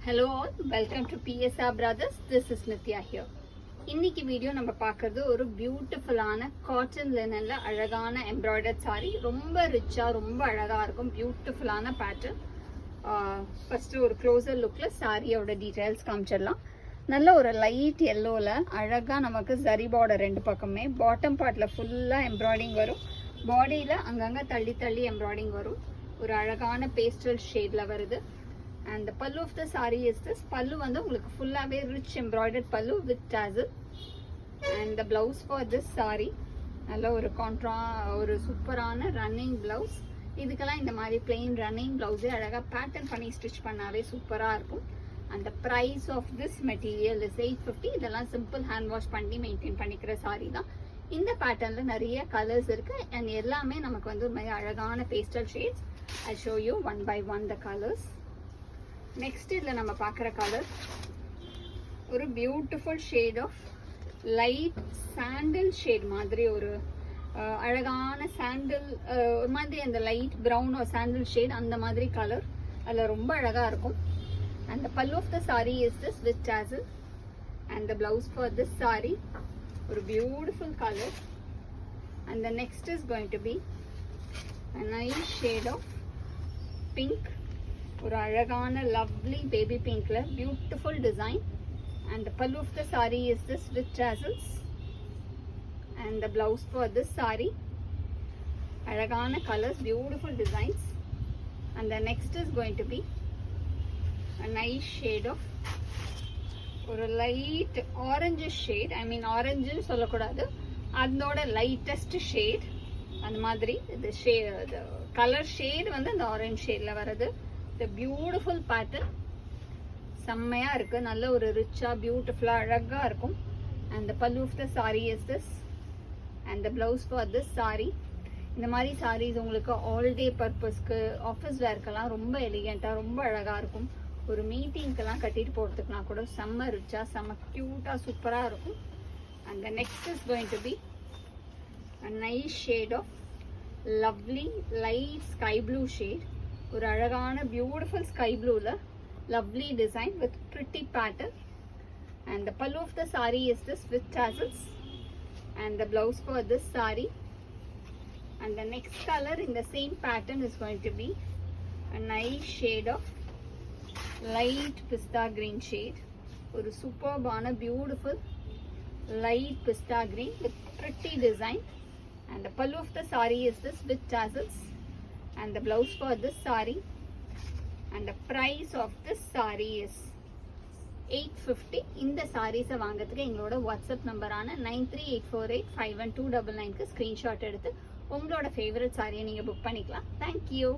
Hello all, welcome to PSR Brothers. This is Nithya here. இன்னைக்கு video நம்ம பார்க்கறது ஒரு பியூட்டிஃபுல்லான காட்டன் லினன்ல அழகான எம்ப்ராய்டர்ட் சாரி. ரொம்ப ரிச்சா ரொம்ப அழகா இருக்கும். பியூட்டிஃபுல்லான பேட்டர்ன். ஃபர்ஸ்ட் ஒரு க்ளோசர் லுக்ல சாரியோட டீடைல்ஸ் காமிச்சிடலாம். நல்ல ஒரு லைட் எல்லோல அழகா நமக்கு ஜரி பார்டர் ரெண்டு பக்கமே. பாட்டம் பார்ட்ல ஃபுல்லா எம்ப்ராய்டிங் வரும். பாடியில அங்கங்க தள்ளி தள்ளி எம்ப்ராய்டிங் வரும். ஒரு அழகான பேஸ்டல் ஷேட்ல வருது. And the pallu of the saree is this. Pallu வந்து உங்களுக்கு ஃபுல்லாவே rich embroidered pallu with tassel. And the blouse for this saree நல்ல ஒரு ஒரு சூப்பரான ரன்னிங் பிளவுஸ். இதுக்கெல்லாம் இந்த மாதிரி plain running blouse அழகா பேட்டர்ன் பண்ணி ஸ்டிச் பண்ணாவே சூப்பரா இருக்கும். And the price of this material is 850. இதெல்லாம் சிம்பிள் ஹேண்ட் வாஷ் பண்ணி மெயின்டைன் பண்ணிக்கிற saree தான். இந்த பேட்டர்ன்ல நிறைய கலர்ஸ் இருக்கு and எல்லாமே நமக்கு வந்து ஒரு மாதிரி அழகான pastel shades. I'll show you one by one the colors. Next இதில் நம்ம பார்க்குற கலர் ஒரு beautiful shade of light sandal shade மாதிரி ஒரு அழகான சாண்டில் ஒரு மாதிரி அந்த லைட் ப்ரௌன் ஒரு சாண்டில் ஷேட் அந்த மாதிரி கலர் அதில் ரொம்ப அழகாக இருக்கும். And the pallu of the sari is this with tassel and the blouse for this sari ஒரு beautiful colour. And the next is going to be a nice shade of pink. ஒரு அழகான லவ்லி பேபி பிங்க்ல beautiful design. And the pallu of the saree is this with tassels and the blouse for this saree அழகான colours beautiful designs. and the next is going to be a nice shade of ஒரு light orange shade. ஐ மீன் orange சொல்லக்கூடாது, அதோட lightest shade அந்த மாதிரி. இது colour shade வந்து அந்த orange ஷேட்ல வருது. The beautiful pattern செம்மையா இருக்கு. நல்ல ஒரு ரிச்சா பியூட்டிஃபுல்லா அழகா இருக்கும். and the pallu of the saree is this and the blouse for this saree. இந்த மாதிரி sarees உங்களுக்கு ஆல் டே பர்பஸ்க்கு ஆஃபீஸ் வேர்க்கெல்லாம் ரொம்ப எலிகெண்டா ரொம்ப அழகா இருக்கும். ஒரு மீட்டிங்க்கெல்லாம் கட்டிட்டு போகிறதுக்குலாம் கூட செம்ம ரிச்சா செம்ம க்யூட்டா சூப்பரா இருக்கும். and the next is going to be a nice shade of lovely light sky blue shade. ஒரு அழகான பியூட்டிஃபுல் ஸ்கை ப்ளூல lovely design with pretty pattern. And the pallu of the sari is this with tassels and the blouse for this sari. And the next colour in the same pattern is going to be a nice shade of light pista green shade. ஒரு சூப்பர்பான beautiful light pista green with pretty design. And the pallu of the saree is this with tassels and the blouse for this saree. And the price of this saree is 850. இந்த sarees வாங்குறதுக்கு எங்களோட WhatsApp நம்பரான 9384851299க்கு screenshot எடுத்து உங்களோட favourite சாரியை நீங்க book பண்ணிக்கலாம். Thank you.